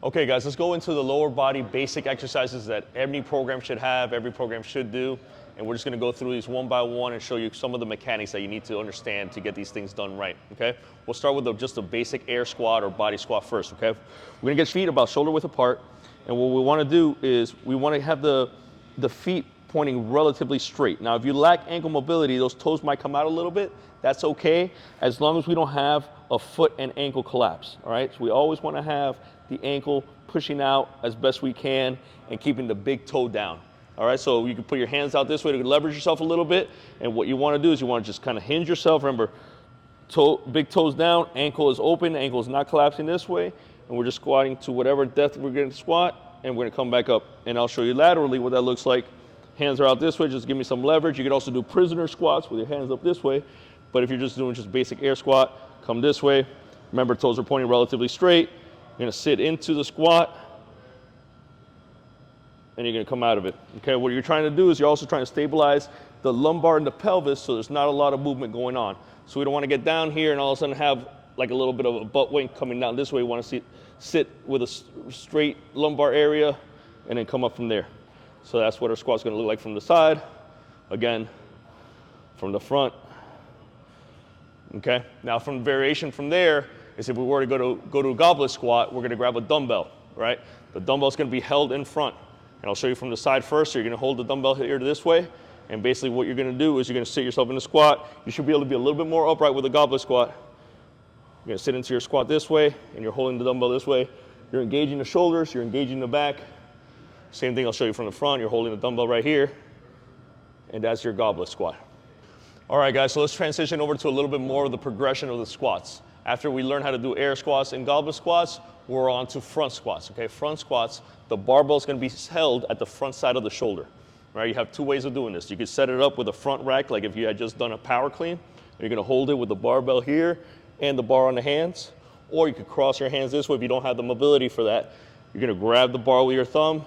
Okay guys, let's go into the lower body basic exercises that every program should have, every program should do. And we're just gonna go through these one by one and show you some of the mechanics that you need to understand to get these things done right, okay? We'll start with just a basic air squat or body squat first, okay? We're gonna get feet about shoulder width apart. And what we wanna do is we wanna have the feet pointing relatively straight. Now, if you lack ankle mobility, those toes might come out a little bit. That's okay, as long as we don't have a foot and ankle collapse, all right? So we always wanna have the ankle pushing out as best we can and keeping the big toe down. All right, so you can put your hands out this way to leverage yourself a little bit. And what you wanna do is you wanna just kind of hinge yourself. Remember, big toes down, ankle is open, ankle is not collapsing this way. And we're just squatting to whatever depth we're gonna squat, and we're gonna come back up. And I'll show you laterally what that looks like. Hands are out this way, just give me some leverage. You could also do prisoner squats with your hands up this way. But if you're just doing just basic air squat, come this way. Remember, toes are pointing relatively straight. You're gonna sit into the squat, and you're gonna come out of it. Okay, what you're trying to do is you're also trying to stabilize the lumbar and the pelvis so there's not a lot of movement going on. So we don't wanna get down here and all of a sudden have like a little bit of a butt wink coming down this way. We wanna sit with a straight lumbar area and then come up from there. So that's what our squat's gonna look like from the side. Again, from the front. Okay, now from variation from there is if we were to go to a goblet squat, we're gonna grab a dumbbell, right? The dumbbell's gonna be held in front. And I'll show you from the side first. So you're gonna hold the dumbbell here this way. And basically what you're gonna do is you're gonna sit yourself in a squat. You should be able to be a little bit more upright with a goblet squat. You're gonna sit into your squat this way, and you're holding the dumbbell this way. You're engaging the shoulders, you're engaging the back. Same thing I'll show you from the front. You're holding the dumbbell right here. And that's your goblet squat. All right, guys, so let's transition over to a little bit more of the progression of the squats. After we learn how to do air squats and goblet squats, we're on to front squats, okay? Front squats, the barbell is gonna be held at the front side of the shoulder, right? You have two ways of doing this. You can set it up with a front rack, like if you had just done a power clean. You're gonna hold it with the barbell here and the bar on the hands, or you could cross your hands this way if you don't have the mobility for that. You're gonna grab the bar with your thumb,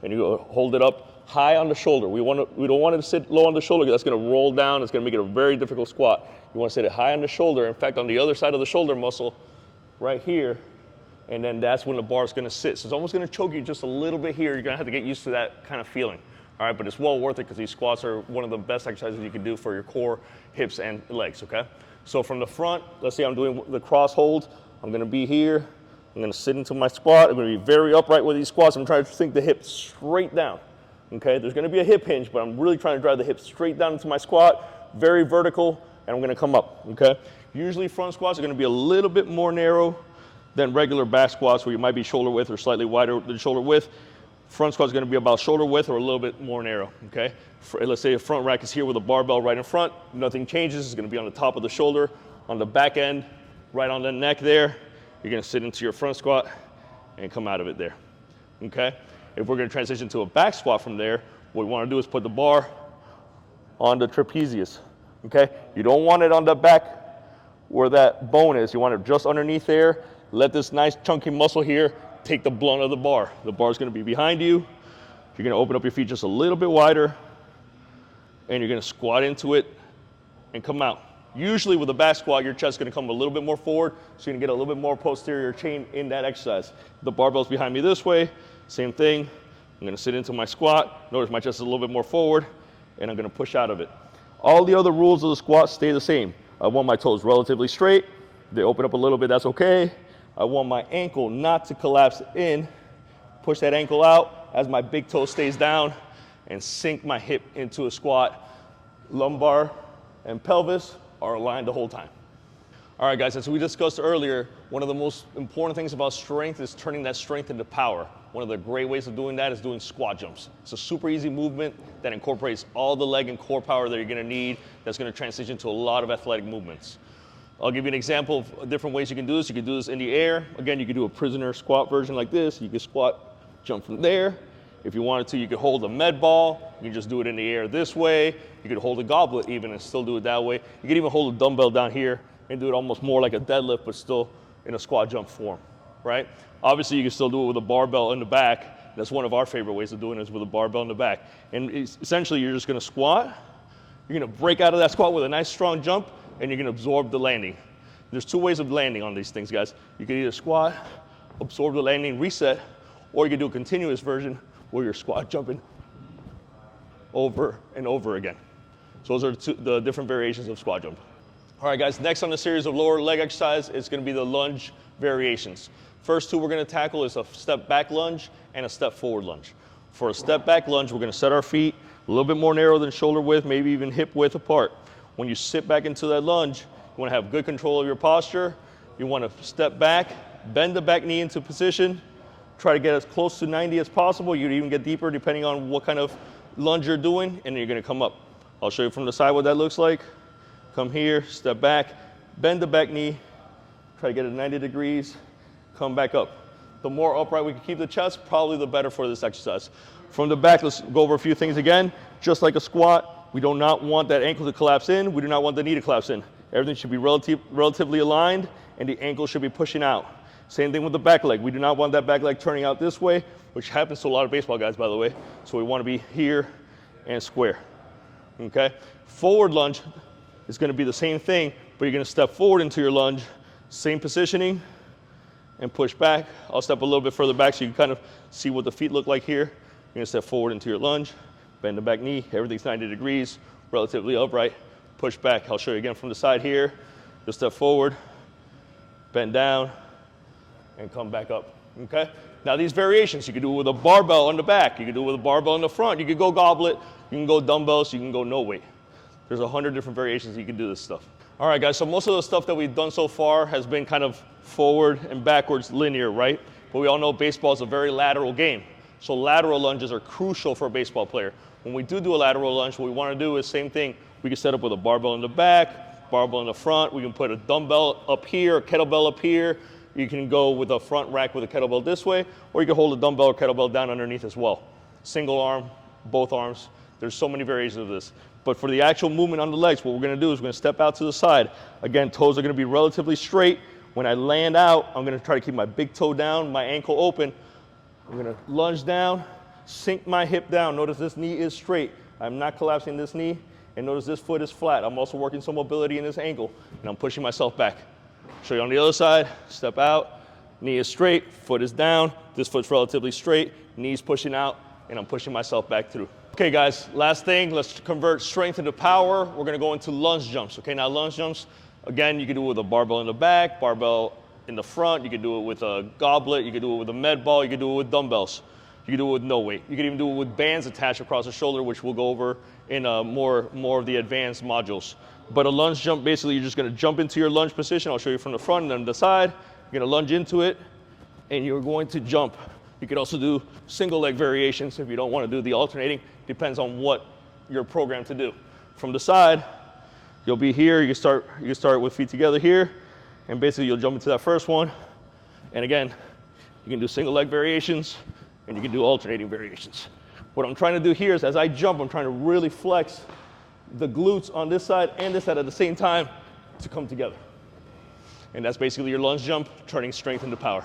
and you hold it up high on the shoulder. We don't want it to sit low on the shoulder because that's gonna roll down. It's gonna make it a very difficult squat. You wanna sit it high on the shoulder. In fact, on the other side of the shoulder muscle, right here, and then that's when the bar is gonna sit. So it's almost gonna choke you just a little bit here. You're gonna have to get used to that kind of feeling. All right, but it's well worth it because these squats are one of the best exercises you can do for your core, hips, and legs, okay? So from the front, let's say I'm doing the cross hold. I'm gonna be here. I'm gonna sit into my squat. I'm gonna be very upright with these squats. I'm trying to sink the hips straight down, okay? There's gonna be a hip hinge, but I'm really trying to drive the hips straight down into my squat, very vertical, and I'm gonna come up, okay? Usually front squats are gonna be a little bit more narrow than regular back squats where you might be shoulder width or slightly wider than shoulder width. Front squat is gonna be about shoulder width or a little bit more narrow, okay? Let's say a front rack is here with a barbell right in front, nothing changes, it's gonna be on the top of the shoulder, on the back end, right on the neck there. You're gonna sit into your front squat and come out of it there, okay? If we're gonna transition to a back squat from there, what we wanna do is put the bar on the trapezius, okay? You don't want it on the back where that bone is. You want it just underneath there. Let this nice chunky muscle here take the blunt of the bar. The bar is gonna be behind you. You're gonna open up your feet just a little bit wider, and you're gonna squat into it and come out. Usually with a back squat, your chest is gonna come a little bit more forward, so you're gonna get a little bit more posterior chain in that exercise. The barbell's behind me this way, same thing. I'm gonna sit into my squat. Notice my chest is a little bit more forward, and I'm gonna push out of it. All the other rules of the squat stay the same. I want my toes relatively straight. They open up a little bit, that's okay. I want my ankle not to collapse in. Push that ankle out as my big toe stays down and sink my hip into a squat. Lumbar and pelvis are aligned the whole time. All right, guys, as we discussed earlier, one of the most important things about strength is turning that strength into power. One of the great ways of doing that is doing squat jumps. It's a super easy movement that incorporates all the leg and core power that you're gonna need that's gonna transition to a lot of athletic movements. I'll give you an example of different ways you can do this. You can do this in the air. Again, you can do a prisoner squat version like this. You can squat, jump from there. If you wanted to, you could hold a med ball. You can just do it in the air this way. You could hold a goblet even and still do it that way. You could even hold a dumbbell down here and do it almost more like a deadlift, but still in a squat jump form, right? Obviously, you can still do it with a barbell in the back. That's one of our favorite ways of doing it, is with a barbell in the back. And essentially, you're just gonna squat. You're gonna break out of that squat with a nice strong jump, and you're gonna absorb the landing. There's two ways of landing on these things, guys. You can either squat absorb the landing, reset, or you can do a continuous version where you're squat jumping over and over again. So those are the different variations of squat jump. All right, guys, next on the series of lower leg exercise is going to be the lunge variations. First two we're going to tackle is a step back lunge and a step forward lunge. For a step back lunge, we're going to set our feet a little bit more narrow than shoulder width, maybe even hip width apart. When you sit back into that lunge, you want to have good control of your posture. You want to step back, bend the back knee into position, try to get as close to 90 as possible. You can even get deeper depending on what kind of lunge you're doing, and then you're going to come up. I'll show you from the side what that looks like. Come here, step back, bend the back knee, try to get it 90 degrees, come back up. The more upright we can keep the chest, probably the better for this exercise. From the back, let's go over a few things again. Just like a squat, we do not want that ankle to collapse in. We do not want the knee to collapse in. Everything should be relatively aligned, and the ankle should be pushing out. Same thing with the back leg. We do not want that back leg turning out this way, which happens to a lot of baseball guys, by the way. So we want to be here and square. Okay? Forward lunge is going to be the same thing, but you're going to step forward into your lunge, same positioning, and push back. I'll step a little bit further back so you can kind of see what the feet look like here. You're going to step forward into your lunge, bend the back knee, everything's 90 degrees, relatively upright, push back. I'll show you again from the side here. Just step forward, bend down, and come back up, okay? Now these variations, you can do it with a barbell on the back, you can do it with a barbell in the front, you can go goblet, you can go dumbbells, you can go no weight. There's 100 different variations you can do this stuff. All right, guys, so most of the stuff that we've done so far has been kind of forward and backwards linear, right? But we all know baseball is a very lateral game. So lateral lunges are crucial for a baseball player. When we do a lateral lunge, what we want to do is same thing. We can set up with a barbell in the back, barbell in the front. We can put a dumbbell up here, a kettlebell up here. You can go with a front rack with a kettlebell this way, or you can hold a dumbbell or kettlebell down underneath as well. Single arm, both arms. There's so many variations of this. But for the actual movement on the legs, what we're going to do is we're going to step out to the side. Again, toes are going to be relatively straight. When I land out, I'm going to try to keep my big toe down, my ankle open. I'm going to lunge down, sink my hip down. Notice this knee is straight. I'm not collapsing this knee. And notice this foot is flat. I'm also working some mobility in this ankle, and I'm pushing myself back. Show you on the other side. Step out. Knee is straight. Foot is down. This foot's relatively straight. Knee's pushing out, and I'm pushing myself back through. Okay, guys, last thing. Let's convert strength into power. We're going to go into lunge jumps. Okay, now lunge jumps, again, you can do it with a barbell in the back, barbell in the front. You can do it with a goblet. You can do it with a med ball. You can do it with dumbbells. You can do it with no weight. You can even do it with bands attached across the shoulder, which we'll go over in more of the advanced modules. But a lunge jump, basically, you're just going to jump into your lunge position. I'll show you from the front and then the side. You're going to lunge into it, and you're going to jump. You could also do single leg variations if you don't want to do the alternating. Depends on what you're programmed to do. From the side, you'll be here. You can start with feet together here, and basically you'll jump into that first one. And again, you can do single leg variations, and you can do alternating variations. What I'm trying to do here is as I jump, I'm trying to really flex the glutes on this side and this side at the same time to come together. And that's basically your lunge jump, turning strength into power.